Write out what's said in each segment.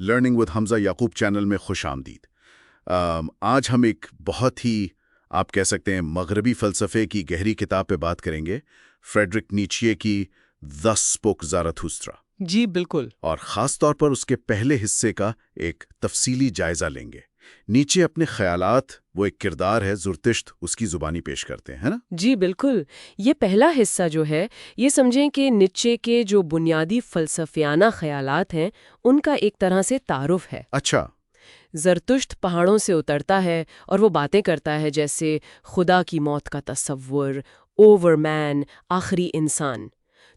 Learning with Hamza Yaqoob channel میں خوش آمدید۔ آج ہم ایک بہت ہی آپ کہہ سکتے ہیں مغربی فلسفے کی گہری کتاب پہ بات کریں گے، فریڈرک نیچے کی دی اسپوک زاراتھوسٹرا۔ جی بالکل۔ اور خاص طور پر اس کے پہلے حصے کا ایک تفصیلی جائزہ لیں گے۔ نیچے اپنے خیالات، وہ ایک کردار ہے زرتشت، اس کی زبانی پیش کرتے ہیں نا؟ جی بالکل۔ یہ پہلا حصہ جو ہے، یہ سمجھیں کہ نیچے کے جو بنیادی فلسفیانہ خیالات ہیں ان کا ایک طرح سے تعارف ہے۔ اچھا۔ زرتشت پہاڑوں سے اترتا ہے اور وہ باتیں کرتا ہے جیسے خدا کی موت کا تصور، اوور مین، آخری انسان۔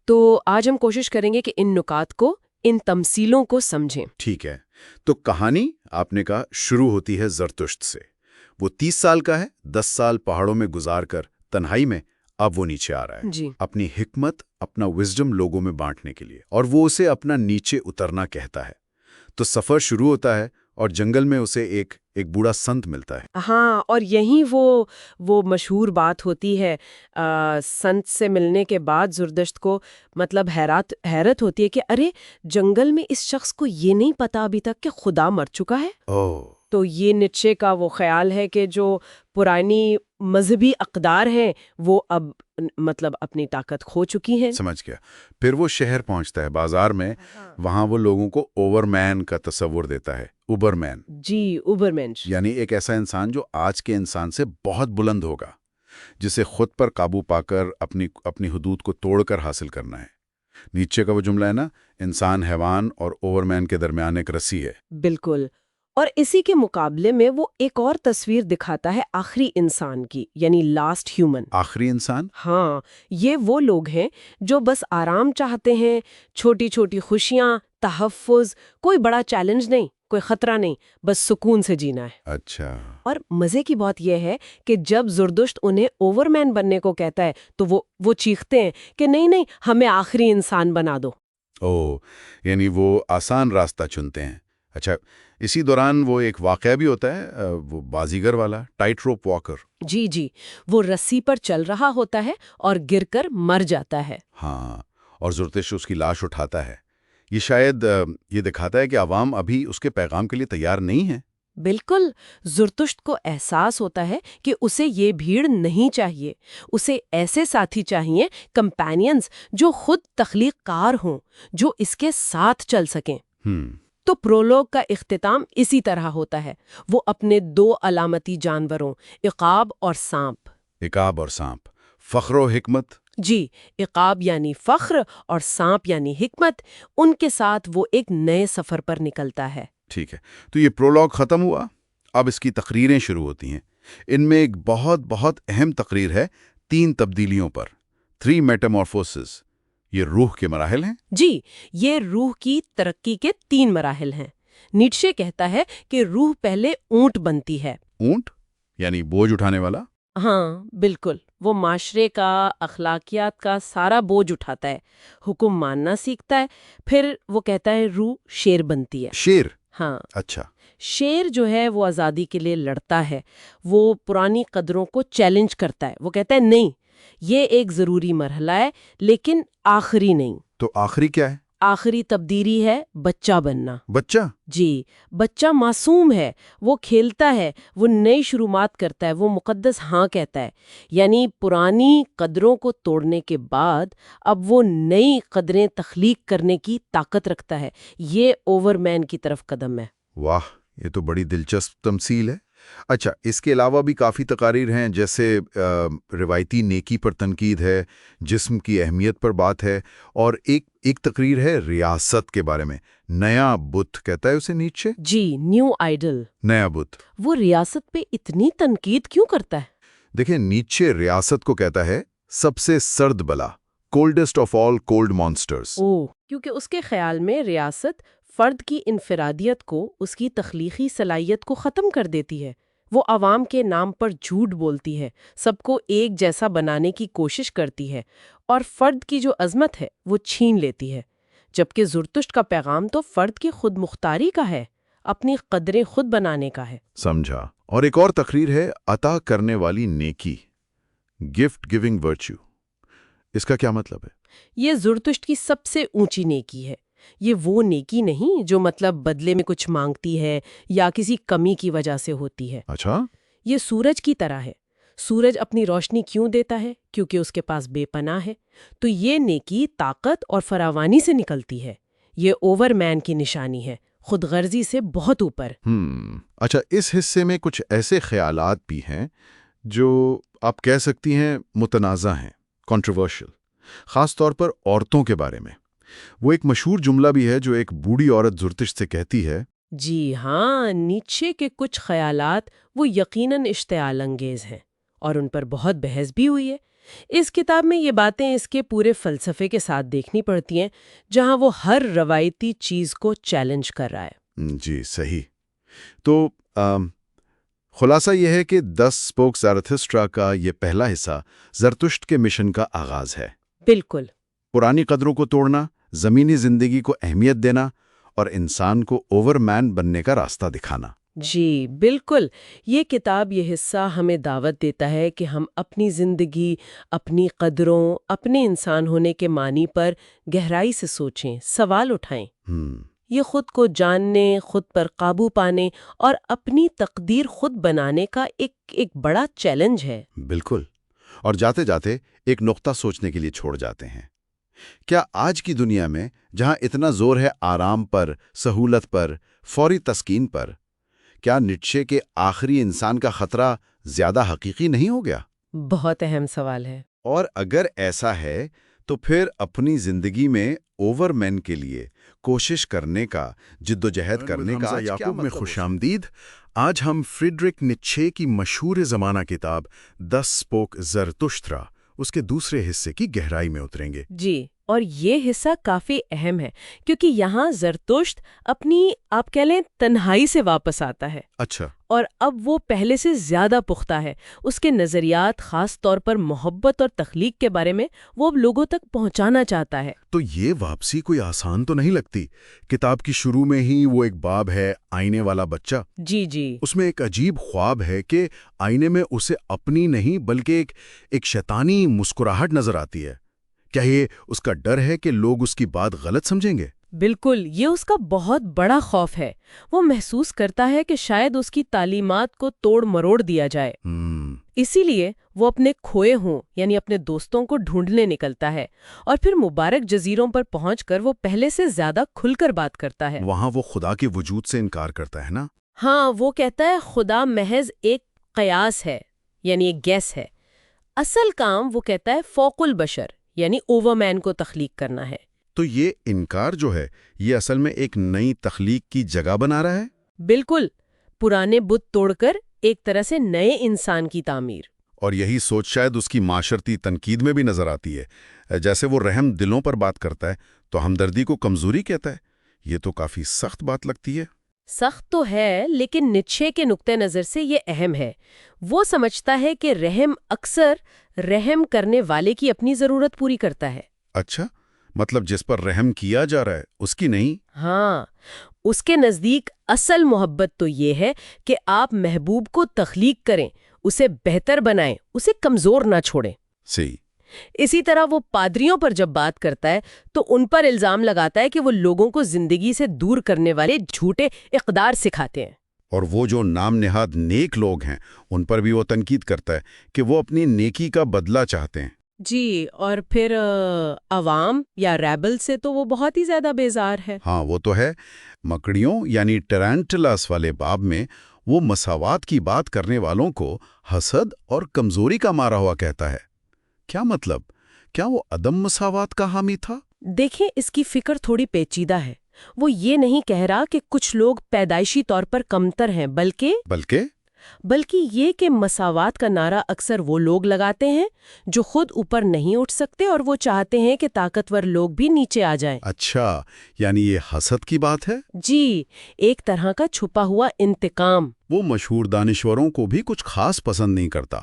تو آج ہم کوشش کریں گے کہ ان نکات کو، ان تمثیلوں کو سمجھیں۔ ٹھیک ہے، تو کہانی آپ نے کہا شروع ہوتی ہے زرتشت سے۔ وہ 30 سال کا ہے، 10 سال پہاڑوں میں گزار کر تنہائی میں، اب وہ نیچے آ رہا ہے جی اپنی حکمت، اپنا وزڈم لوگوں میں بانٹنے کے لیے، اور وہ اسے اپنا نیچے اترنا کہتا ہے۔ تو سفر شروع ہوتا ہے اور جنگل میں اسے ایک بوڑھا سنت ملتا ہے۔ ہاں، اور یہیں وہ مشہور بات ہوتی ہے، سنت سے ملنے کے بعد زردشت کو مطلب حیرت ہوتی ہے کہ ارے جنگل میں اس شخص کو یہ نہیں پتا ابھی تک کہ خدا مر چکا ہے۔ تو یہ نیچے کا وہ خیال ہے کہ جو پرانی مذہبی اقدار ہیں وہ اب مطلب اپنی طاقت کھو چکی ہیں۔ سمجھ گیا۔ پھر وہ شہر پہنچتا ہے، بازار میں، وہاں وہ لوگوں کو اوور مین کا تصور دیتا ہے۔ اوبر مین، جی اوبر مین، یعنی ایک ایسا انسان جو آج کے انسان سے بہت بلند ہوگا، جسے خود پر قابو پا کر اپنی حدود کو توڑ کر حاصل کرنا ہے۔ نیچے کا وہ جملہ ہے نا، انسان حیوان اور اوور مین کے درمیان ایک رسی ہے۔ بالکل۔ اور اسی کے مقابلے میں وہ ایک اور تصویر دکھاتا ہے آخری انسان کی، یعنی لاسٹ ہیومن۔ آخری انسان؟ ہاں، یہ وہ لوگ ہیں جو بس آرام چاہتے ہیں، چھوٹی چھوٹی خوشیاں، تحفظ، کوئی بڑا چیلنج نہیں، کوئی خطرہ نہیں، بس سکون سے جینا ہے۔ اچھا۔ اور مزے کی بات یہ ہے کہ جب زردشت انہیں اوور مین بننے کو کہتا ہے تو وہ چیختے ہیں کہ نہیں نہیں، ہمیں آخری انسان بنا دو۔ یعنی وہ آسان راستہ چنتے ہیں۔ اچھا، اسی دوران وہ ایک واقعہ بھی ہوتا ہے، وہ بازیگر والا، ٹائٹ روپ واکر۔ جی، وہ رسی پر چل رہا ہوتا ہے اور گر کر مر جاتا ہے۔ ہاں، اور زرتشت اس کی لاش اٹھاتا ہے۔ یہ شاید یہ دکھاتا ہے کہ عوام ابھی اس کے پیغام کے لیے تیار نہیں ہے۔ بالکل۔ زرتشت کو احساس ہوتا ہے کہ اسے یہ بھیڑ نہیں چاہیے، اسے ایسے ساتھی چاہیے، کمپینینز جو خود تخلیق کار ہوں، جو اس کے ساتھ چل سکیں۔ تو پرولوگ کا اختتام اسی طرح ہوتا ہے، وہ اپنے 2 علامتی جانوروں عقاب اور سانپ۔ عقاب اور سانپ، فخر و حکمت۔ جی، عقاب یعنی فخر اور سانپ یعنی حکمت، ان کے ساتھ وہ ایک نئے سفر پر نکلتا ہے۔ ٹھیک ہے، تو یہ پرولوگ ختم ہوا، اب اس کی تقریریں شروع ہوتی ہیں۔ ان میں ایک بہت اہم تقریر ہے 3 تبدیلیوں پر، 3 میٹامورفوسز۔ یہ روح کے مراحل ہیں؟ جی، یہ روح کی ترقی کے 3 مراحل ہیں۔ نیٹشے کہتا ہے کہ روح پہلے اونٹ بنتی ہے۔ اونٹ یعنی بوجھ اٹھانے والا؟ ہاں بالکل، وہ معاشرے کا، اخلاقیات کا سارا بوجھ اٹھاتا ہے، حکم ماننا سیکھتا ہے۔ پھر وہ کہتا ہے روح شیر بنتی ہے۔ شیر؟ ہاں۔ اچھا۔ شیر جو ہے وہ آزادی کے لیے لڑتا ہے، وہ پرانی قدروں کو چیلنج کرتا ہے، وہ کہتا ہے نہیں، یہ ایک ضروری مرحلہ ہے لیکن آخری نہیں۔ تو آخری کیا ہے؟ آخری تبدیلی ہے بچہ بننا۔ بچہ؟ جی، بچہ معصوم ہے، وہ کھیلتا ہے، وہ نئی شروعات کرتا ہے، وہ مقدس ہاں کہتا ہے۔ یعنی پرانی قدروں کو توڑنے کے بعد اب وہ نئی قدریں تخلیق کرنے کی طاقت رکھتا ہے۔ یہ اوور مین کی طرف قدم ہے۔ واہ، یہ تو بڑی دلچسپ تمثیل ہے۔ اچھا، اس کے علاوہ بھی کافی تقاریر ہیں، جیسے روایتی نیکی پر تنقید ہے، جسم کی اہمیت پر بات ہے، اور ایک تقریر ہے ریاست کے بارے میں۔ نیا بت کہتا ہے اسے نیچے؟ جی، نیو آئیڈل، نیا بت۔ وہ ریاست پہ اتنی تنقید کیوں کرتا ہے؟ دیکھیں، نیچے ریاست کو کہتا ہے سب سے سرد بلا، coldest of all cold monsters. کیونکہ اس کے خیال میں ریاست فرد کی انفرادیت کو، اس کی تخلیقی صلاحیت کو ختم کر دیتی ہے۔ وہ عوام کے نام پر جھوٹ بولتی ہے، سب کو ایک جیسا بنانے کی کوشش کرتی ہے، اور فرد کی جو عظمت ہے وہ چھین لیتی ہے۔ جبکہ زرتشت کا پیغام تو فرد کی خود مختاری کا ہے، اپنی قدریں خود بنانے کا ہے۔ سمجھا۔ اور ایک اور تقریر ہے عطا کرنے والی نیکی، گفٹ گیونگ ورچو۔ اس کا کیا مطلب ہے؟ یہ زرتشت کی سب سے اونچی نیکی ہے۔ یہ وہ نیکی نہیں جو مطلب بدلے میں کچھ مانگتی ہے یا کسی کمی کی وجہ سے ہوتی ہے۔ اچھا، یہ سورج کی طرح ہے۔ سورج اپنی روشنی کیوں دیتا ہے؟ کیونکہ اس کے پاس بے پناہ ہے۔ تو یہ نیکی طاقت اور فراوانی سے نکلتی ہے۔ یہ اوور مین کی نشانی ہے، خود غرضی سے بہت اوپر۔ اچھا، اس حصے میں کچھ ایسے خیالات بھی ہیں جو آپ کہہ سکتی ہیں متنازع ہیں، کنٹروورشل، خاص طور پر عورتوں کے بارے میں۔ وہ ایک مشہور جملہ بھی ہے جو ایک بوڑھی عورت زرتشت سے کہتی ہے۔ جی ہاں، نیچے کے کچھ خیالات وہ یقیناً اشتعال انگیز ہیں اور ان پر بہت بحث بھی ہوئی ہے۔ اس کتاب میں یہ باتیں اس کے پورے فلسفے کے ساتھ دیکھنی پڑتی ہیں، جہاں وہ ہر روایتی چیز کو چیلنج کر رہا ہے۔ جی صحیح۔ تو خلاصہ یہ ہے کہ 10 اسپوک زرتشت کا یہ پہلا حصہ زرتشت کے مشن کا آغاز ہے۔ بالکل۔ پرانی قدروں کو توڑنا، زمینی زندگی کو اہمیت دینا اور انسان کو اوور مین بننے کا راستہ دکھانا۔ جی بالکل، یہ کتاب یہ حصہ ہمیں دعوت دیتا ہے کہ ہم اپنی زندگی، اپنی قدروں، اپنے انسان ہونے کے معنی پر گہرائی سے سوچیں، سوال اٹھائیں۔ یہ خود کو جاننے، خود پر قابو پانے اور اپنی تقدیر خود بنانے کا ایک بڑا چیلنج ہے۔ بالکل، اور جاتے جاتے ایک نقطہ سوچنے کے لیے چھوڑ جاتے ہیں۔ کیا آج کی دنیا میں جہاں اتنا زور ہے آرام پر، سہولت پر، فوری تسکین پر، کیا نیٹشے کے آخری انسان کا خطرہ زیادہ حقیقی نہیں ہو گیا؟ بہت اہم سوال ہے۔ اور اگر ایسا ہے تو پھر اپنی زندگی میں اوور مین کے لیے کوشش کرنے کا، جد و جہد کرنے کا یعقوب میں خوش آمدید۔ آج ہم فریڈرک نیٹشے کی مشہور زمانہ کتاب 10 اسپوک زرتشت اس کے دوسرے حصے کی گہرائی میں اتریں گے۔ جی، اور یہ حصہ کافی اہم ہے کیونکہ یہاں زرتشت اپنی آپ کہہ لیں تنہائی سے واپس آتا ہے۔ اچھا۔ اور اب وہ پہلے سے زیادہ پختہ ہے۔ اس کے نظریات، خاص طور پر محبت اور تخلیق کے بارے میں، وہ اب لوگوں تک پہنچانا چاہتا ہے۔ تو یہ واپسی کوئی آسان تو نہیں لگتی۔ کتاب کی شروع میں ہی وہ ایک باب ہے، آئینے والا بچہ۔ جی جی، اس میں ایک عجیب خواب ہے کہ آئینے میں اسے اپنی نہیں بلکہ ایک شیطانی مسکراہٹ نظر آتی ہے۔ کیا یہ اس کا ڈر ہے کہ لوگ اس کی بات غلط سمجھیں گے؟ بالکل، یہ اس کا بہت بڑا خوف ہے۔ وہ محسوس کرتا ہے کہ شاید اس کی تعلیمات کو توڑ مروڑ دیا جائے۔ اسی لیے وہ اپنے کھوئے ہوں یعنی اپنے دوستوں کو ڈھونڈنے نکلتا ہے، اور پھر مبارک جزیروں پر پہنچ کر وہ پہلے سے زیادہ کھل کر بات کرتا ہے۔ وہاں وہ خدا کے وجود سے انکار کرتا ہے نا؟ ہاں، وہ کہتا ہے خدا محض ایک قیاس ہے، یعنی ایک گیس ہے۔ اصل کام وہ کہتا ہے فوق البشر یعنی اوور مین کو تخلیق کرنا ہے۔ تو یہ انکار جو ہے یہ اصل میں ایک نئی تخلیق کی جگہ بنا رہا ہے؟ بالکل، پرانے بت توڑ کر ایک طرح سے نئے انسان کی تعمیر۔ اور یہی سوچ شاید اس کی معاشرتی تنقید میں بھی نظر آتی ہے۔ جیسے وہ رحم دلوں پر بات کرتا ہے تو ہمدردی کو کمزوری کہتا ہے۔ یہ تو کافی سخت بات لگتی ہے۔ سخت تو ہے، لیکن نیٹشے کے نقطہ نظر سے یہ اہم ہے۔ وہ سمجھتا ہے کہ رحم اکثر رحم کرنے والے کی اپنی ضرورت پوری کرتا ہے۔ اچھا، مطلب جس پر رحم کیا جا رہا ہے اس کی نہیں؟ ہاں، اس کے نزدیک اصل محبت تو یہ ہے کہ آپ محبوب کو تخلیق کریں، اسے بہتر بنائیں، اسے کمزور نہ چھوڑیں۔ صحیح۔ اسی طرح وہ پادریوں پر جب بات کرتا ہے تو ان پر الزام لگاتا ہے کہ وہ لوگوں کو زندگی سے دور کرنے والے جھوٹے اقدار سکھاتے ہیں۔ اور وہ جو نام نہاد نیک لوگ ہیں ان پر بھی وہ تنقید کرتا ہے کہ وہ اپنی نیکی کا بدلہ چاہتے ہیں۔ جی، اور پھر عوام یا ریبل سے تو وہ بہت ہی زیادہ بیزار ہے۔ ہاں وہ تو ہے۔ مکڑیوں یعنی ٹرینٹلاس والے باب میں وہ مساوات کی بات کرنے والوں کو حسد اور کمزوری کا مارا ہوا کہتا ہے۔ کیا مطلب؟ کیا وہ عدم مساوات کا حامی تھا؟ دیکھیں، اس کی فکر تھوڑی پیچیدہ ہے۔ وہ یہ نہیں کہہ رہا کہ کچھ لوگ پیدائشی طور پر کمتر ہیں، بلکہ یہ کہ مساوات کا نعرہ اکثر وہ لوگ لگاتے ہیں جو خود اوپر نہیں اٹھ سکتے اور وہ چاہتے ہیں کہ طاقتور لوگ بھی نیچے آ جائیں۔ اچھا، یعنی یہ حسد کی بات ہے؟ جی، ایک طرح کا چھپا ہوا انتقام۔ وہ مشہور دانشوروں کو بھی کچھ خاص پسند نہیں کرتا،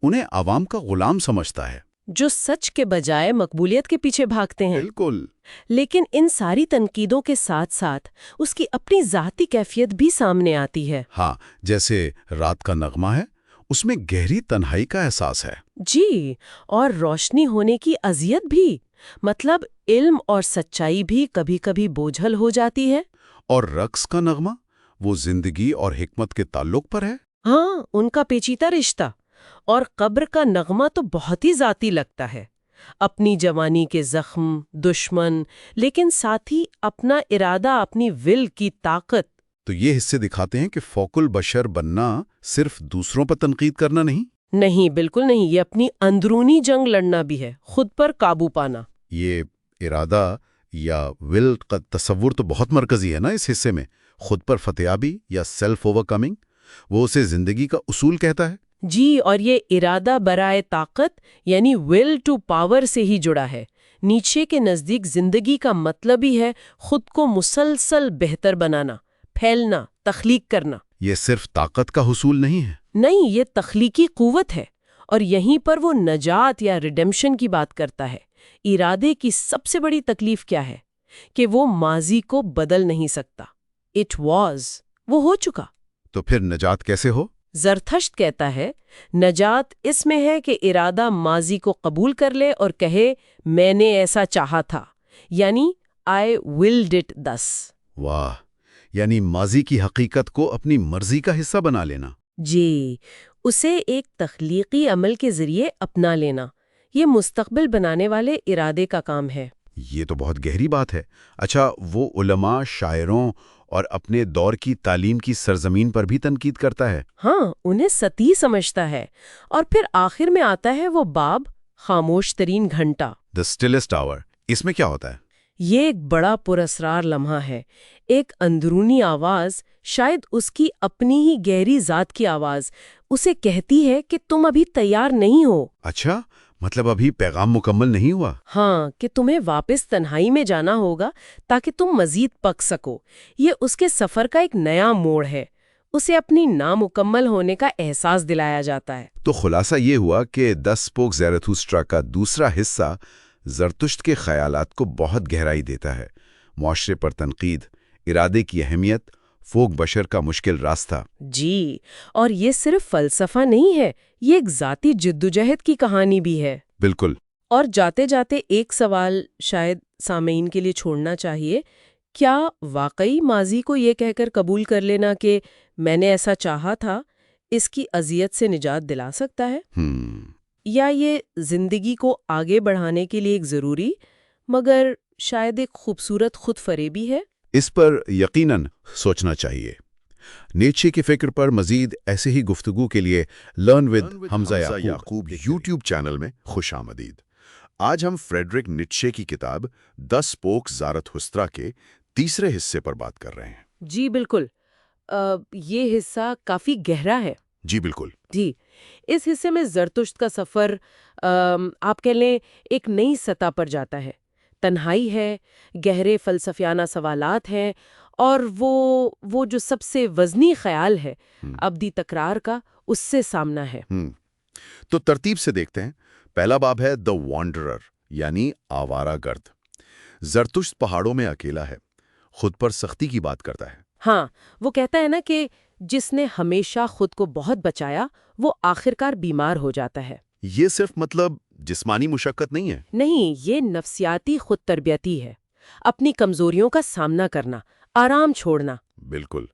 انہیں عوام کا غلام سمجھتا ہے، جو سچ کے بجائے مقبولیت کے پیچھے بھاگتے ہیں۔ بالکل۔ لیکن ان ساری تنقیدوں کے ساتھ ساتھ اس کی اپنی ذاتی کیفیت بھی سامنے آتی ہے۔ ہاں، جیسے رات کا نغمہ ہے، اس میں گہری تنہائی کا احساس ہے۔ جی، اور روشنی ہونے کی اذیت بھی۔ مطلب علم اور سچائی بھی کبھی کبھی بوجھل ہو جاتی ہے۔ اور رقص کا نغمہ وہ زندگی اور حکمت کے تعلق پر ہے۔ ہاں، ان کا پیچیدہ رشتہ۔ اور قبر کا نغمہ تو بہت ہی ذاتی لگتا ہے، اپنی جوانی کے زخم، دشمن، لیکن ساتھ ہی اپنا ارادہ، اپنی ول کی طاقت۔ تو یہ حصے دکھاتے ہیں کہ فوق البشر بننا صرف دوسروں پر تنقید کرنا نہیں، نہیں، بالکل نہیں، یہ اپنی اندرونی جنگ لڑنا بھی ہے، خود پر قابو پانا۔ یہ ارادہ یا ول کا تصور تو بہت مرکزی ہے نا اس حصے میں۔ خود پر فتحیابی یا سیلف اوور کمنگ، وہ اسے زندگی کا اصول کہتا ہے۔ جی، اور یہ ارادہ برائے طاقت یعنی ول ٹو پاور سے ہی جڑا ہے۔ نیچے کے نزدیک زندگی کا مطلب ہی ہے خود کو مسلسل بہتر بنانا، پھیلنا، تخلیق کرنا۔ یہ صرف طاقت کا حصول نہیں ہے۔ نہیں، یہ تخلیقی قوت ہے، اور یہیں پر وہ نجات یا ریڈیمشن کی بات کرتا ہے۔ ارادے کی سب سے بڑی تکلیف کیا ہے؟ کہ وہ ماضی کو بدل نہیں سکتا۔ اٹ واز، وہ ہو چکا۔ تو پھر نجات کیسے ہو؟ زرتشت کہتا ہے نجات اس میں ہے کہ ارادہ ماضی کو قبول کر لے اور کہے میں نے ایسا چاہا تھا، یعنی آئی willed it thus۔ واہ، یعنی ماضی کی حقیقت کو اپنی مرضی کا حصہ بنا لینا۔ جی، اسے ایک تخلیقی عمل کے ذریعے اپنا لینا، یہ مستقبل بنانے والے ارادے کا کام ہے۔ یہ تو بہت گہری بات ہے۔ اچھا، وہ علماء، شاعروں اور اپنے دور کی تعلیم کی سرزمین پر بھی تنقید کرتا ہے۔ ہاں، انہیں ستی سمجھتا ہے۔ اور پھر آخر میں آتا ہے وہ باب، خاموش ترین گھنٹہ۔ The stillest hour، اس میں کیا ہوتا ہے؟ یہ ایک بڑا پراسرار لمحہ ہے، ایک اندرونی آواز، شاید اس کی اپنی ہی گہری ذات کی آواز، اسے کہتی ہے کہ تم ابھی تیار نہیں ہو۔ اچھا، مطلب ابھی پیغام مکمل نہیں ہوا۔ ہاں، کہ تمہیں واپس تنہائی میں جانا ہوگا تاکہ تم مزید پک سکو۔ یہ اس کے سفر کا ایک نیا موڑ ہے، اسے اپنی نامکمل ہونے کا احساس دلایا جاتا ہے۔ تو خلاصہ یہ ہوا کہ The Spoke Zarathustra کا دوسرا حصہ زرتشت کے خیالات کو بہت گہرائی دیتا ہے۔ معاشرے پر تنقید، ارادے کی اہمیت، فوق بشر کا مشکل راستہ۔ جی، اور یہ صرف فلسفہ نہیں ہے، یہ ایک ذاتی جدوجہد کی کہانی بھی ہے۔ بالکل۔ اور جاتے جاتے ایک سوال شاید سامعین کے لیے چھوڑنا چاہیے، کیا واقعی ماضی کو یہ کہہ کر قبول کر لینا کہ میں نے ایسا چاہا تھا اس کی اذیت سے نجات دلا سکتا ہے؟ یا یہ زندگی کو آگے بڑھانے کے لیے ایک ضروری مگر شاید ایک خوبصورت خود فریبی ہے؟ اس پر یقیناً سوچنا چاہیے۔ نیچے کی فکر پر مزید ایسے ہی گفتگو کے لیے learn with Hamza Yaqoob YouTube channel میں خوش آمدید۔ آج ہم فریڈرک نیٹشے کی کتاب The Spoke Zarathustra کے تیسرے حصے پر بات کر رہے ہیں۔ جی بالکل، یہ حصہ کافی گہرا ہے۔ جی بالکل۔ جی، اس حصے میں زرتشت کا سفر آپ کہہ لیں ایک نئی سطح پر جاتا ہے۔ تنہائی ہے، گہرے فلسفیانہ سوالات ہیں، اور وہ جو سب سے وزنی خیال ہے ابدی تکرار کا، اس سے سامنا ہے۔ تو ترتیب سے دیکھتے ہیں۔ پہلا باب ہے The Wanderer، یعنی آوارہ گرد۔ زرتشت پہاڑوں میں اکیلا ہے، خود پر سختی کی بات کرتا ہے۔ ہاں، وہ کہتا ہے نا کہ جس نے ہمیشہ خود کو بہت بچایا وہ آخرکار بیمار ہو جاتا ہے۔ یہ صرف مطلب جسمانی مشقت نہیں ہے۔ نہیں، یہ نفسیاتی خود تربیتی ہے، اپنی کمزوریوں کا سامنا کرنا، آرام چھوڑنا۔ بالکل،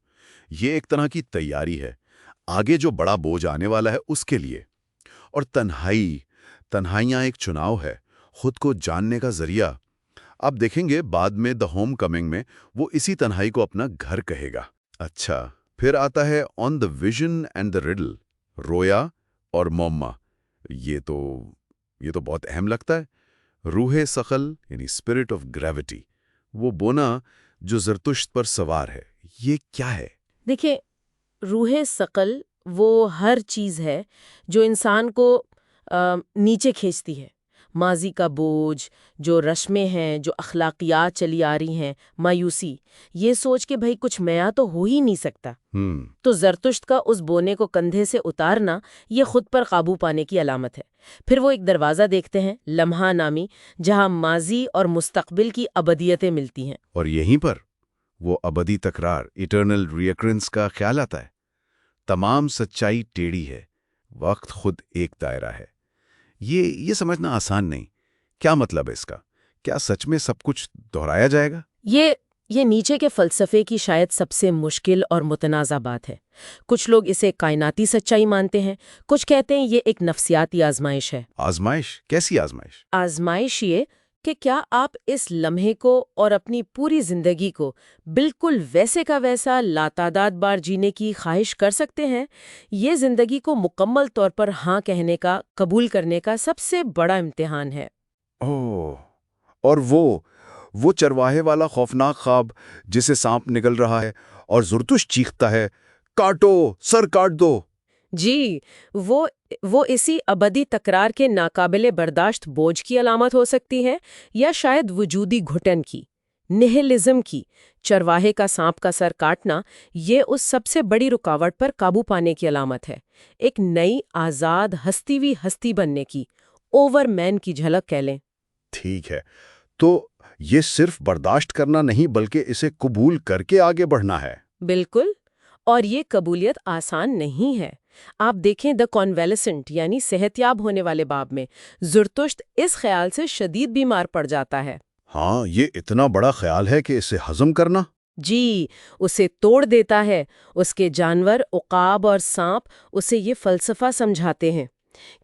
یہ ایک طرح کی تیاری ہے آگے جو بڑا بوجھ آنے والا ہے اس کے لیے۔ اور تنہائیاں ایک چناؤ ہے، خود کو جاننے کا ذریعہ۔ آپ دیکھیں گے بعد میں The Homecoming میں وہ اسی تنہائی کو اپنا گھر کہے گا۔ اچھا، پھر آتا ہے On the Vision and the Riddle، رویا اور معمہ۔ یہ تو بہت اہم لگتا ہے۔ روح ثقل یعنی اسپرٹ آف گریوٹی، وہ بونا جو زرتشت پر سوار ہے، یہ کیا ہے؟ دیکھیں، روح ثقل وہ ہر چیز ہے جو انسان کو نیچے کھینچتی ہے۔ ماضی کا بوجھ، جو رسمیں ہیں، جو اخلاقیات چلی آ رہی ہیں، مایوسی، یہ سوچ کے بھئی کچھ نیا تو ہو ہی نہیں سکتا۔ تو زرتشت کا اس بونے کو کندھے سے اتارنا یہ خود پر قابو پانے کی علامت ہے۔ پھر وہ ایک دروازہ دیکھتے ہیں، لمحہ نامی، جہاں ماضی اور مستقبل کی ابدیتیں ملتی ہیں۔ اور یہیں پر وہ ابدی تکرار، ایٹرنل ریکرنس کا خیال آتا ہے۔ تمام سچائی ٹیڑھی ہے، وقت خود ایک دائرہ ہے۔ یہ سمجھنا آسان نہیں۔ کیا مطلب ہے اس کا؟ کیا سچ میں سب کچھ دہرایا جائے گا؟ یہ نیچے کے فلسفے کی شاید سب سے مشکل اور متنازع بات ہے۔ کچھ لوگ اسے کائناتی سچائی مانتے ہیں، کچھ کہتے ہیں یہ ایک نفسیاتی آزمائش ہے۔ آزمائش؟ کیسی آزمائش؟ آزمائش یہ کہ کیا آپ اس لمحے کو اور اپنی پوری زندگی کو بالکل ویسے کا ویسا لاتعداد بار جینے کی خواہش کر سکتے ہیں؟ یہ زندگی کو مکمل طور پر ہاں کہنے کا، قبول کرنے کا سب سے بڑا امتحان ہے۔ اوہ، اور وہ چرواہے والا خوفناک خواب جسے سانپ نگل رہا ہے اور زرتش چیختا ہے، کاٹو، سر کاٹ دو۔ جی، وہ اسی ابدی تکرار کے ناقابل برداشت بوجھ کی علامت ہو سکتی ہے، یا شاید وجودی گھٹن کی، نہلزم کی۔ چرواہے کا سانپ کا سر کاٹنا یہ اس سب سے بڑی رکاوٹ پر قابو پانے کی علامت ہے، ایک نئی آزاد ہستی بننے کی، اوور مین کی جھلک کہہ لیں۔ ٹھیک ہے، تو یہ صرف برداشت کرنا نہیں بلکہ اسے قبول کر کے آگے بڑھنا ہے۔ بالکل، اور یہ قبولیت آسان نہیں ہے۔ آپ دیکھیں دی کانویلسنٹ یعنی صحت یاب ہونے والے باب میں زرتشت اس خیال سے شدید بیمار پڑ جاتا ہے۔ ہاں، یہ اتنا بڑا خیال ہے کہ اسے ہضم کرنا۔ جی، اسے توڑ دیتا ہے۔ اس کے جانور، عقاب اور سانپ اسے یہ فلسفہ سمجھاتے ہیں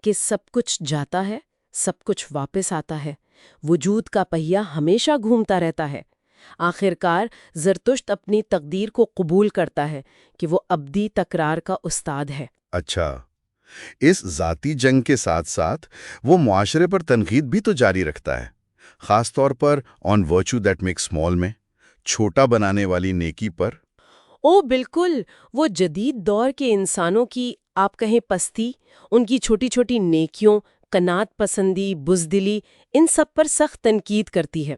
کہ سب کچھ جاتا ہے، سب کچھ واپس آتا ہے، وجود کا پہیہ ہمیشہ گھومتا رہتا ہے۔ آخرکار زرتشت اپنی تقدیر کو قبول کرتا ہے کہ وہ ابدی تکرار کا استاد ہے۔ اچھا، اس ذاتی جنگ کے ساتھ ساتھ وہ معاشرے پر تنقید بھی تو جاری رکھتا ہے، خاص طور پر آن ورچو دیٹ میک اسمال میں، چھوٹا بنانے والی نیکی پر۔ او بالکل، وہ جدید دور کے انسانوں کی آپ کہیں پستی، ان کی چھوٹی چھوٹی نیکیوں، قناعت پسندی، بزدلی، ان سب پر سخت تنقید کرتی ہے۔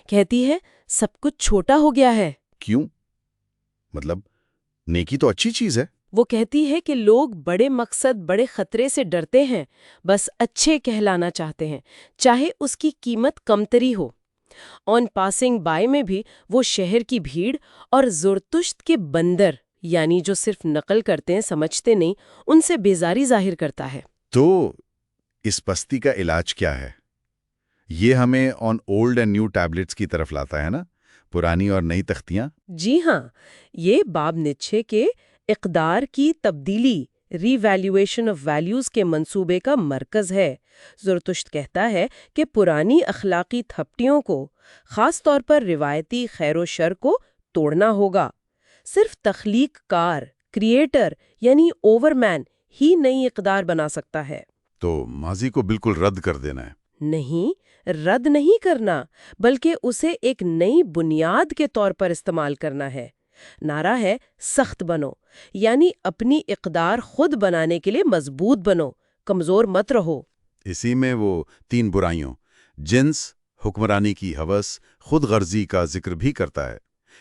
کہتی ہے سب کچھ چھوٹا ہو گیا ہے۔ کیوں؟ مطلب نیکی تو اچھی چیز ہے۔ وہ کہتی ہے کہ لوگ بڑے مقصد، بڑے خطرے سے ڈرتے ہیں، بس اچھے کہلانا چاہتے ہیں، چاہے اس کی قیمت کمتری ہو۔ آن پاسنگ بائی میں بھی وہ شہر کی بھیڑ اور زرتشت کے بندر، یعنی جو صرف نقل کرتے ہیں سمجھتے نہیں، ان سے بیزاری ظاہر کرتا ہے۔ تو اس پستی کا علاج کیا ہے؟ یہ ہمیں آن اولڈ اینڈ نیو ٹیبلٹس کی طرف لاتا ہے نا، پرانی اور نئی تختیاں۔ جی ہاں، یہ باب نیچے کے اقدار کی تبدیلی، ری ویلیویشن آف ویلیوز کے منصوبے کا مرکز ہے۔ زرتشت کہتا ہے کہ پرانی اخلاقی تھپٹیوں کو، خاص طور پر روایتی خیر و شر کو توڑنا ہوگا۔ صرف تخلیق کار، کریٹر یعنی اوور مین ہی نئی اقدار بنا سکتا ہے۔ تو ماضی کو بالکل رد کر دینا ہے؟ نہیں، رد نہیں کرنا، بلکہ اسے ایک نئی بنیاد کے طور پر استعمال کرنا ہے۔ نعرہ ہے سخت بنو، یعنی اپنی اقدار خود بنانے کے لیے مضبوط بنو، کمزور مت رہو۔ اسی میں وہ 3 برائیوں، جنس، حکمرانی کی ہوس، خود غرضی کا ذکر بھی کرتا ہے۔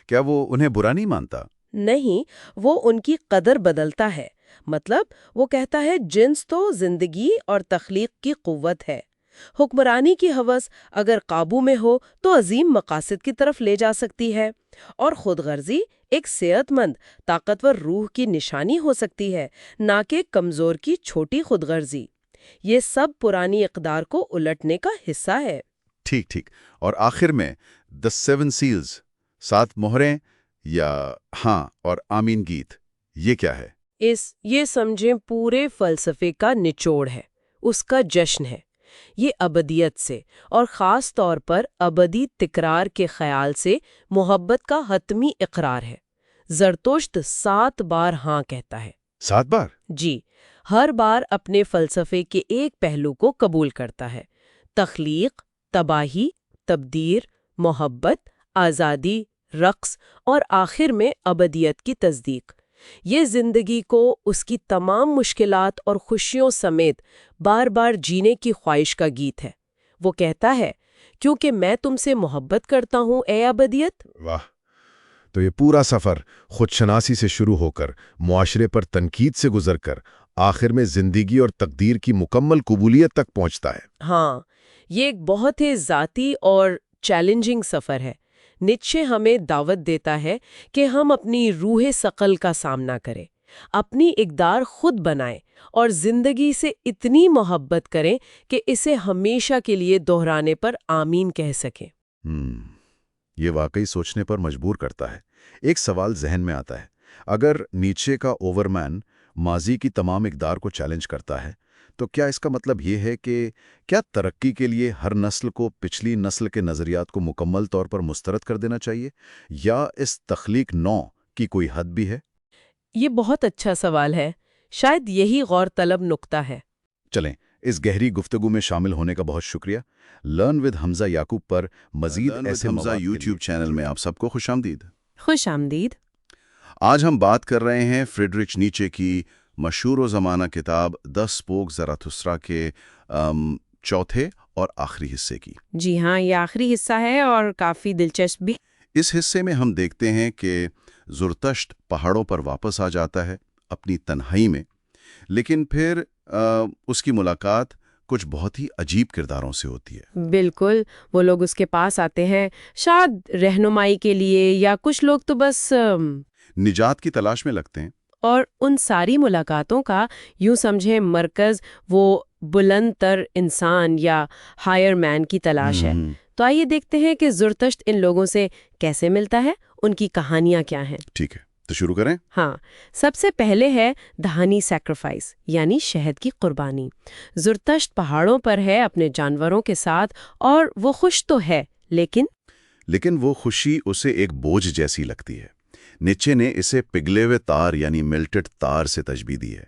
کیا وہ انہیں برا نہیں مانتا؟ نہیں، وہ ان کی قدر بدلتا ہے۔ مطلب وہ کہتا ہے جنس تو زندگی اور تخلیق کی قوت ہے، حکمرانی کی ہوس اگر قابو میں ہو تو عظیم مقاصد کی طرف لے جا سکتی ہے، اور خود غرضی ایک صحت مند، طاقتور روح کی نشانی ہو سکتی ہے، نہ کہ کمزور کی چھوٹی خود غرضی۔ یہ سب پرانی اقدار کو الٹنے کا حصہ ہے۔ ٹھیک، اور آخر میں دا 7 سیلز، 7 مہریں، یا ہاں اور آمین گیت، یہ کیا ہے؟ یہ سمجھیں پورے فلسفے کا نچوڑ ہے، اس کا جشن ہے۔ یہ ابدیت سے اور خاص طور پر ابدی تکرار کے خیال سے محبت کا حتمی اقرار ہے۔ زرتشت 7 بار ہاں کہتا ہے۔ 7 بار؟ جی، ہر بار اپنے فلسفے کے ایک پہلو کو قبول کرتا ہے: تخلیق، تباہی، تبدیر، محبت، آزادی، رقص اور آخر میں ابدیت کی تصدیق۔ یہ زندگی کو اس کی تمام مشکلات اور خوشیوں سمیت بار بار جینے کی خواہش کا گیت ہے۔ وہ کہتا ہے کیونکہ میں تم سے محبت کرتا ہوں اے ابدیت۔ واہ! تو یہ پورا سفر خود شناسی سے شروع ہو کر معاشرے پر تنقید سے گزر کر آخر میں زندگی اور تقدیر کی مکمل قبولیت تک پہنچتا ہے۔ ہاں، یہ ایک بہت ہی ذاتی اور چیلنجنگ سفر ہے۔ نیچے ہمیں دعوت دیتا ہے کہ ہم اپنی روح ثقل کا سامنا کریں، اپنی اقدار خود بنائیں اور زندگی سے اتنی محبت کریں کہ اسے ہمیشہ کے لیے دہرانے پر آمین کہہ سکیں۔ یہ واقعی سوچنے پر مجبور کرتا ہے۔ ایک سوال ذہن میں آتا ہے، اگر نیچے کا اوورمین ماضی کی تمام اقدار کو چیلنج کرتا ہے تو کیا اس کا مطلب یہ ہے کہ کیا ترقی کے لیے ہر نسل کو پچھلی نسل کے نظریات کو مکمل طور پر مسترد کر دینا چاہیے، یا اس تخلیق نو کی کوئی حد بھی ہے؟ یہ بہت اچھا سوال ہے، شاید یہی غور طلب نقطہ ہے۔ چلیں، اس گہری گفتگو میں شامل ہونے کا بہت شکریہ۔ لرن ود حمزہ یعقوب پر مزید ایسے مواد یوٹیوب چینل میں آپ سب کو خوش آمدید۔ خوش آمدید۔ آج ہم بات کر رہے ہیں فریڈرک نیچے کی مشہور و زمانہ کتاب دی اسپوک زراتھسٹرا کے چوتھے اور آخری حصے کی۔ جی ہاں، یہ آخری حصہ ہے اور کافی دلچسپ بھی۔ اس حصے میں ہم دیکھتے ہیں کہ زرتشت پہاڑوں پر واپس آ جاتا ہے اپنی تنہائی میں، لیکن پھر اس کی ملاقات کچھ بہت ہی عجیب کرداروں سے ہوتی ہے۔ بالکل، وہ لوگ اس کے پاس آتے ہیں شاید رہنمائی کے لیے، یا کچھ لوگ تو بس نجات کی تلاش میں لگتے ہیں۔ اور ان ساری ملاقاتوں کا یوں سمجھیں مرکز وہ بلند تر انسان یا ہائر مین کی تلاش ہے۔ تو آئیے دیکھتے ہیں کہ زرتشت ان لوگوں سے کیسے ملتا ہے، ان کی کہانیاں کیا ہیں۔ ٹھیک ہے، تو شروع کریں۔ ہاں، سب سے پہلے ہے دہانی سیکریفائس، یعنی شہد کی قربانی۔ زرتشت پہاڑوں پر ہے اپنے جانوروں کے ساتھ، اور وہ خوش تو ہے، لیکن وہ خوشی اسے ایک بوجھ جیسی لگتی ہے۔ نیچے نے اسے پگھلے ہوئے تار یعنی میلٹڈ تار سے تشبیہ دی ہے،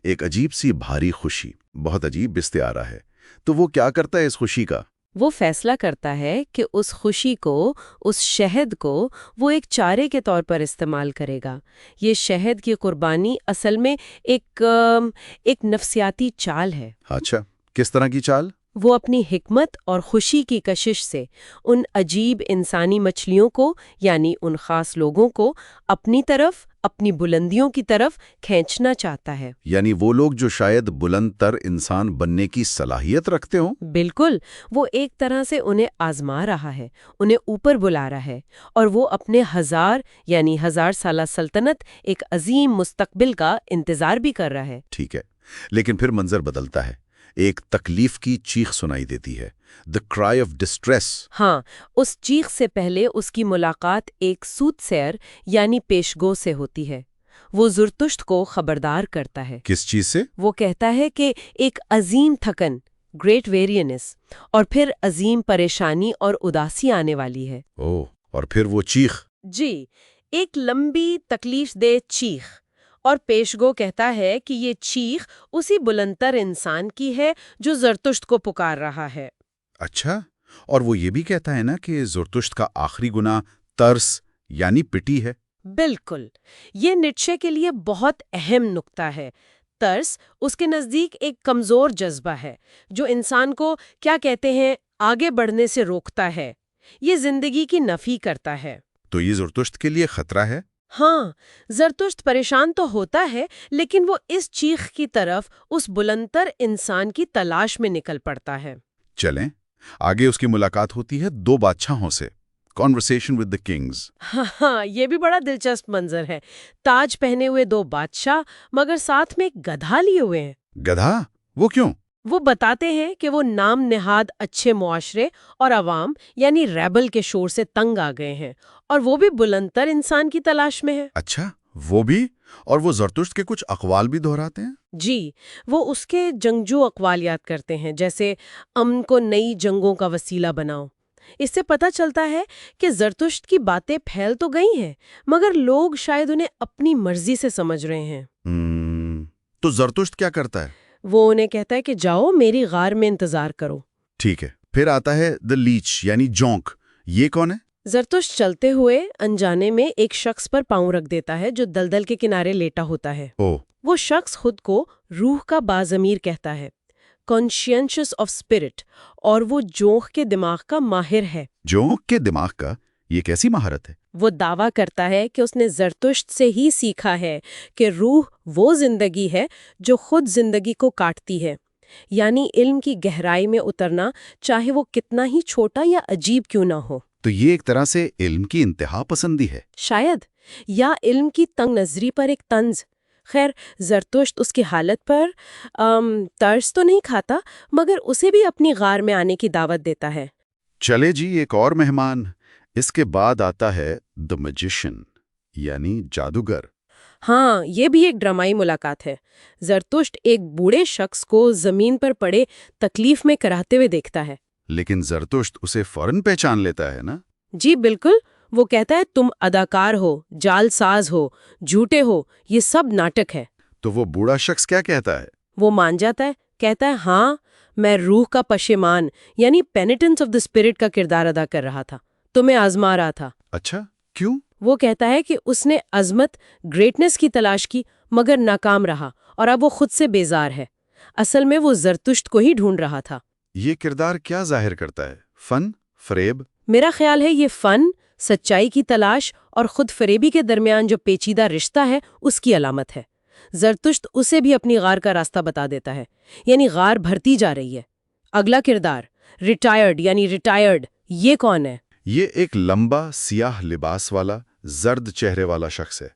ایک عجیب سی بھاری خوشی، بہت عجیب استعارہ ہے۔ تو وہ کیا کرتا ہے اس خوشی کا؟ وہ فیصلہ کرتا ہے کہ اس خوشی کو، اس شہد کو وہ ایک چارے کے طور پر استعمال کرے گا۔ یہ شہد کی قربانی اصل میں ایک نفسیاتی چال ہے۔ اچھا، کس طرح کی چال؟ وہ اپنی حکمت اور خوشی کی کشش سے ان عجیب انسانی مچھلیوں کو، یعنی ان خاص لوگوں کو اپنی طرف، اپنی بلندیوں کی طرف کھینچنا چاہتا ہے۔ یعنی وہ لوگ جو شاید بلند تر انسان بننے کی صلاحیت رکھتے ہوں؟ بالکل، وہ ایک طرح سے انہیں آزما رہا ہے، انہیں اوپر بلا رہا ہے، اور وہ اپنے ہزار سالہ سلطنت، ایک عظیم مستقبل کا انتظار بھی کر رہا ہے۔ ٹھیک ہے، لیکن پھر منظر بدلتا ہے۔ ایک تکلیف کی چیخ سنائی دیتی ہے، the cry of distress۔ ہاں، اس چیخ سے پہلے اس کی ملاقات ایک سوتسیر یعنی پیشگو سے ہوتی ہے۔ وہ زرتشت کو خبردار کرتا ہے۔ کس چیز سے؟ وہ کہتا ہے کہ ایک عظیم تھکن، گریٹ ویرینس، اور پھر عظیم پریشانی اور اداسی آنے والی ہے۔ اور پھر وہ چیخ؟ جی، ایک لمبی تکلیف دہ چیخ، اور پیشگو کہتا ہے کہ یہ چیخ اسی بلندتر انسان کی ہے جو زرتشت کو پکار رہا ہے۔ اچھا، اور وہ یہ بھی کہتا ہے نا کہ زرتشت کا آخری گناہ ترس یعنی پٹی ہے۔ بالکل، یہ نیچے کے لیے بہت اہم نقطہ ہے۔ ترس اس کے نزدیک ایک کمزور جذبہ ہے جو انسان کو کیا کہتے ہیں آگے بڑھنے سے روکتا ہے، یہ زندگی کی نفی کرتا ہے۔ تو یہ زرتشت کے لیے خطرہ ہے؟ ہاں، زرتشت پریشان تو ہوتا ہے، لیکن وہ اس چیخ کی طرف، اس بلندتر انسان کی تلاش میں نکل پڑتا ہے۔ چلیں، آگے اس کی ملاقات ہوتی ہے دو بادشاہوں سے، conversation with the kings۔ ہاں، یہ بھی بڑا دلچسپ منظر ہے۔ تاج پہنے ہوئے دو بادشاہ، مگر ساتھ میں ایک گدھا لیے ہوئے ہیں۔ گدھا؟ وہ کیوں؟ وہ بتاتے ہیں کہ وہ نام نہاد اچھے معاشرے اور عوام یعنی ریبل کے شور سے تنگ آ گئے ہیں، اور وہ بھی بلندتر انسان کی تلاش میں ہے۔ اچھا، وہ بھی؟ اور وہ زرتشت کے کچھ اقوال بھی دہراتے ہیں؟ جی، وہ اس کے جنگجو اقوال یاد کرتے ہیں، جیسے امن کو نئی جنگوں کا وسیلہ بناؤ۔ اس سے پتہ چلتا ہے کہ زرتشت کی باتیں پھیل تو گئی ہیں، مگر لوگ شاید انہیں اپنی مرضی سے سمجھ رہے ہیں۔ تو زرتشت کیا کرتا ہے؟ وہ انہیں کہتا ہے کہ جاؤ میری غار میں انتظار کرو۔ ٹھیک ہے، پھر آتا ہے the leech یعنی جونک۔ یہ کون ہے؟ زرتشت چلتے ہوئے انجانے میں ایک شخص پر پاؤں رکھ دیتا ہے جو دلدل کے کنارے لیٹا ہوتا ہے۔ وہ شخص خود کو روح کا باضمیر کہتا ہے، کانشینشس آف اسپرٹ، اور وہ جونک کے دماغ کا ماہر ہے۔ جونک کے دماغ کا؟ یہ کیسی مہارت ہے؟ وہ دعویٰ کرتا ہے کہ اس نے زرتشت سے ہی سیکھا ہے کہ روح وہ زندگی ہے جو خود زندگی کو کاٹتی ہے، یعنی علم کی گہرائی میں اترنا، چاہے وہ کتنا ہی چھوٹا یا عجیب کیوں نہ ہو۔ تو یہ ایک طرح سے علم کی انتہا پسندی ہے؟ شاید، یا علم کی تنگ نظری پر ایک طنز۔ خیر زرتشت اس کی حالت پر ترس تو نہیں کھاتا، مگر اسے بھی اپنی غار میں آنے کی دعوت دیتا ہے۔ چلے جی، ایک اور مہمان۔ اس کے بعد آتا ہے دا میجیشن، یعنی جادوگر۔ ہاں، یہ بھی ایک ڈرامائی ملاقات ہے۔ زرتشت ایک بوڑھے شخص کو زمین پر پڑے تکلیف میں کراہتے ہوئے دیکھتا ہے۔ لیکن زرتشت اسے فوراً پہچان لیتا ہے نا؟ جی بالکل، وہ کہتا ہے تم اداکار ہو، جال ساز ہو، جھوٹے ہو، یہ سب ناٹک ہے۔ تو وہ بوڑھا شخص کیا کہتا ہے؟ وہ مان جاتا ہے، کہتا ہے ہاں میں روح کا پشیمان یعنی پینیٹنس آف دا اسپرٹ کا کردار ادا کر رہا تھا، تمہیں آزما رہا تھا۔ اچھا، کیوں؟ وہ کہتا ہے کہ اس نے عظمت، گریٹنس کی تلاش کی مگر ناکام رہا اور اب وہ خود سے بیزار ہے۔ اصل میں وہ زرتشت کو ہی ڈھونڈ رہا تھا۔ یہ کردار کیا ظاہر کرتا ہے؟ فن؟ فریب؟ میرا خیال ہے یہ فن، سچائی کی تلاش اور خود فریبی کے درمیان جو پیچیدہ رشتہ ہے اس کی علامت ہے۔ زرتشت اسے بھی اپنی غار کا راستہ بتا دیتا ہے، یعنی غار بھرتی جا رہی ہے۔ اگلا کردار ریٹائرڈ یعنی ریٹائرڈ، یہ کون ہے؟ یہ ایک لمبا سیاہ لباس والا زرد چہرے والا شخص ہے۔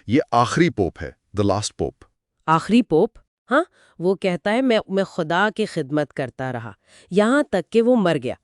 یہ آخری پوپ ہے، دی لاسٹ پوپ۔ آخری پوپ؟ ہاں، وہ کہتا ہے میں خدا کی خدمت کرتا رہا یہاں تک کہ وہ مر گیا،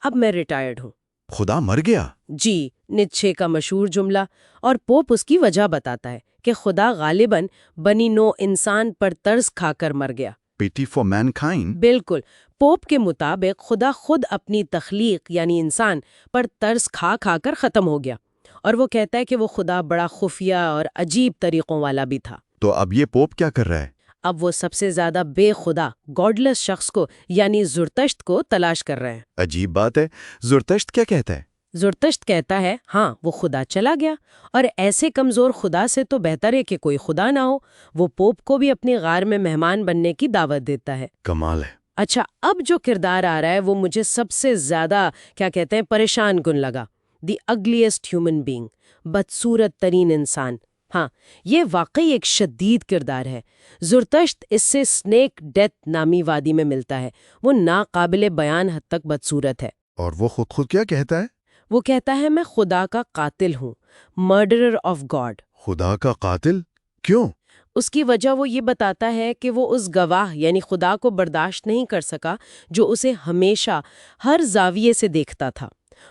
اب میں ریٹائرڈ ہوں۔ خدا مر گیا؟ جی، نیچے کا مشہور جملہ، اور پوپ اس کی وجہ بتاتا ہے کہ خدا غالباً بنی نو انسان پر ترس کھا کر مر گیا۔ پیٹی فار مین کائنڈ؟ بالکل، پوپ کے مطابق خدا خود اپنی تخلیق یعنی انسان پر ترس کھا کھا کر ختم ہو گیا، اور وہ کہتا ہے کہ وہ خدا بڑا خفیہ اور عجیب طریقوں والا بھی تھا۔ تو اب یہ پوپ کیا کر رہا ہے؟ اب وہ سب سے زیادہ بے خدا گاڈلیس شخص کو یعنی زرتشت کو تلاش کر رہے ہیں۔ عجیب بات ہے، زرتشت کیا کہتا ہے؟ زرتشت کہتا ہے ہاں وہ خدا چلا گیا، اور ایسے کمزور خدا سے تو بہتر ہے کہ کوئی خدا نہ ہو۔ وہ پوپ کو بھی اپنی غار میں مہمان بننے کی دعوت دیتا ہے۔ کمال ہے۔ اچھا، اب جو کردار آ رہا ہے وہ مجھے سب سے زیادہ کیا کہتے ہیں پریشان کن لگا۔ دی اگلیسٹ ہیومن بینگ، بدصورت ترین انسان۔ ہاں، یہ واقعی ایک شدید کردار ہے۔ زرتشت اس سے سنیک ڈیتھ نامی وادی میں ملتا ہے۔ وہ ناقابل بیان حد تک بدصورت ہے۔ اور وہ خود کیا کہتا ہے؟ وہ کہتا ہے میں خدا کا قاتل ہوں، مرڈرر آف گاڈ۔ خدا کا قاتل؟ کیوں؟ اس کی وجہ وہ یہ بتاتا ہے کہ وہ اس گواہ یعنی خدا کو برداشت نہیں کر سکا جو اسے ہمیشہ ہر زاویے سے دیکھتا تھا،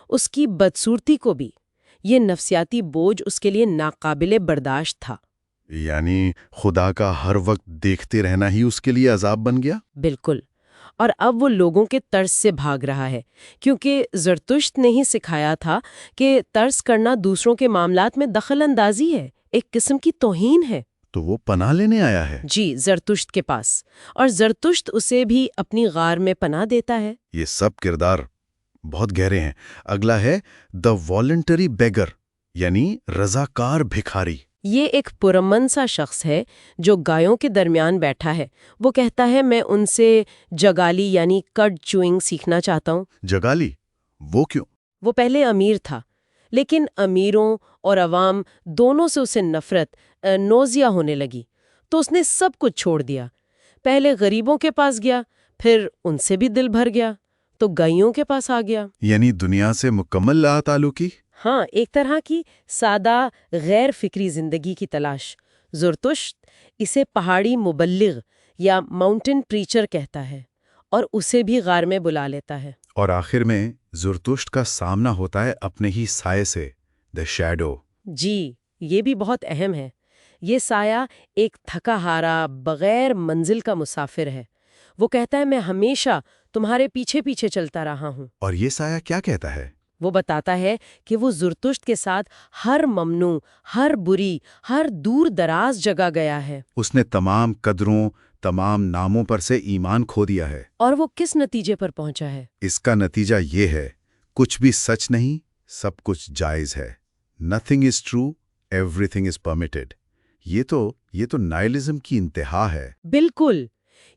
اس کی بدصورتی کو بھی۔ یہ نفسیاتی بوجھ اس کے لیے ناقابل برداشت تھا۔ یعنی خدا کا ہر وقت دیکھتے رہنا ہی اس کے لیے عذاب بن گیا؟ بالکل، اور اب وہ لوگوں کے طرز سے بھاگ رہا ہے، کیونکہ زرتشت نے ہی سکھایا تھا کہ طرز کرنا دوسروں کے معاملات میں دخل اندازی ہے، ایک قسم کی توہین ہے۔ تو وہ پناہ لینے آیا ہے؟ جی، زرتشت کے پاس، اور زرتشت اسے بھی اپنی غار میں پناہ دیتا ہے۔ یہ سب کردار بہت گہرے ہیں۔ اگلا ہے دا والنٹری بیگر، یعنی رضاکار بھکاری۔ یہ ایک پرامن سا شخص ہے جو گایوں کے درمیان بیٹھا ہے۔ وہ کہتا ہے میں ان سے جگالی یعنی کڈ چوئنگ سیکھنا چاہتا ہوں۔ جگالی؟ وہ کیوں؟ وہ پہلے امیر تھا، لیکن امیروں اور عوام دونوں سے اسے نفرت، نوزیا ہونے لگی، تو اس نے سب کچھ چھوڑ دیا۔ پہلے غریبوں کے پاس گیا، پھر ان سے بھی دل بھر گیا، تو گائیوں کے پاس آ گیا۔ یعنی دنیا سے مکمل لا تعلقی؟ ہاں، ایک طرح کی سادہ غیر فکری زندگی کی تلاش۔ زرتشت اسے پہاڑی مبلغ یا ماؤنٹین پریچر کہتا ہے، اور اسے بھی غار میں بلا لیتا ہے۔ اور آخر میں زرتشت کا سامنا ہوتا ہے اپنے ہی سائے سے، دا شیڈو۔ جی، یہ بھی بہت اہم ہے۔ یہ سایہ ایک تھکا ہارا بغیر منزل کا مسافر ہے۔ وہ کہتا ہے میں ہمیشہ تمہارے پیچھے پیچھے چلتا رہا ہوں۔ اور یہ سایہ کیا کہتا ہے؟ وہ بتاتا ہے کہ وہ زرتشت کے ساتھ ہر ممنوع، ہر بری، ہر دور دراز جگہ گیا ہے۔ اس نے تمام قدروں، تمام ناموں پر سے ایمان کھو دیا ہے۔ اور وہ کس نتیجے پر پہنچا ہے؟ اس کا نتیجہ یہ ہے، کچھ بھی سچ نہیں، سب کچھ جائز ہے۔ Nothing is true, everything is permitted۔ یہ تو نائلزم کی انتہا ہے۔ بالکل،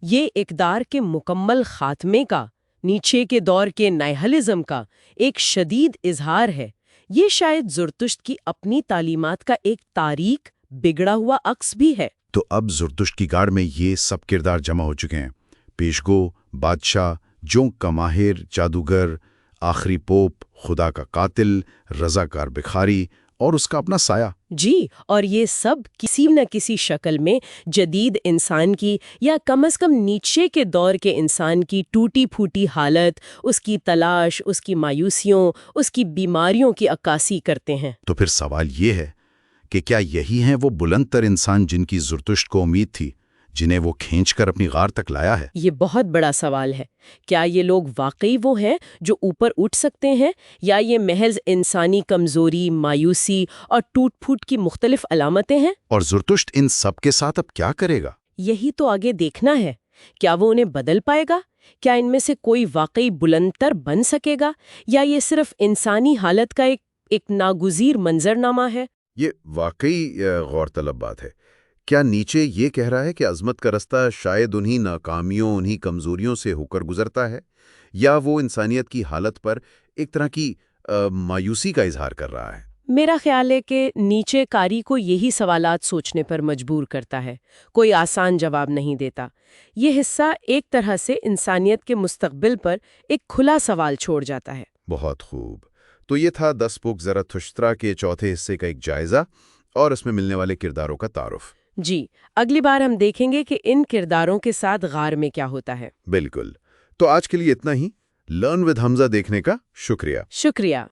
یہ اقدار کے مکمل خاتمے کا، نیچے کے دور کے نائہلزم کا ایک شدید اظہار ہے۔ یہ شاید زرتشت کی اپنی تعلیمات کا ایک تاریک، بگڑا ہوا عکس بھی ہے۔ تو اب زرتشت کی گاڑ میں یہ سب کردار جمع ہو چکے ہیں: پیشگو، بادشاہ، جونک کا ماہر، جادوگر، آخری پوپ، خدا کا قاتل، رضاکار بکھاری اور اس کا اپنا سایہ۔ جی، اور یہ سب کسی نہ کسی شکل میں جدید انسان کی یا کم از کم نیچے کے دور کے انسان کی ٹوٹی پھوٹی حالت، اس کی تلاش، اس کی مایوسیوں، اس کی بیماریوں کی عکاسی کرتے ہیں۔ تو پھر سوال یہ ہے کہ کیا یہی ہیں وہ بلند تر انسان جن کی زرتشت کو امید تھی، جنہیں وہ کھینچ کر اپنی غار تک لایا ہے؟ یہ بہت بڑا سوال ہے۔ کیا یہ لوگ واقعی وہ ہیں جو اوپر اٹھ سکتے ہیں، یا یہ محض انسانی کمزوری، مایوسی اور ٹوٹ پھوٹ کی مختلف علامتیں ہیں؟ اور زرتشت ان سب کے ساتھ اب کیا کرے گا؟ یہی تو آگے دیکھنا ہے۔ کیا وہ انہیں بدل پائے گا؟ کیا ان میں سے کوئی واقعی بلند تر بن سکے گا، یا یہ صرف انسانی حالت کا ایک ناگزیر منظرنامہ ہے؟ یہ واقعی غور طلب بات ہے۔ کیا نیچے یہ کہہ رہا ہے کہ عظمت کا رستہ شاید انہی ناکامیوں، انہی کمزوریوں سے ہو کر گزرتا ہے، یا وہ انسانیت کی حالت پر ایک طرح کی مایوسی کا اظہار کر رہا ہے؟ میرا خیال ہے کہ نیچے کاری کو یہی سوالات سوچنے پر مجبور کرتا ہے، کوئی آسان جواب نہیں دیتا۔ یہ حصہ ایک طرح سے انسانیت کے مستقبل پر ایک کھلا سوال چھوڑ جاتا ہے۔ بہت خوب۔ تو یہ تھا 10 بک زرتشترا کے چوتھے حصے کا ایک جائزہ اور اس میں ملنے والے کرداروں کا تعارف۔ جی، اگلی بار ہم دیکھیں گے کہ ان کرداروں کے ساتھ غار میں کیا ہوتا ہے۔ بالکل۔ تو آج کے لیے اتنا ہی۔ لرن ود حمزہ دیکھنے کا شکریہ۔ شکریہ۔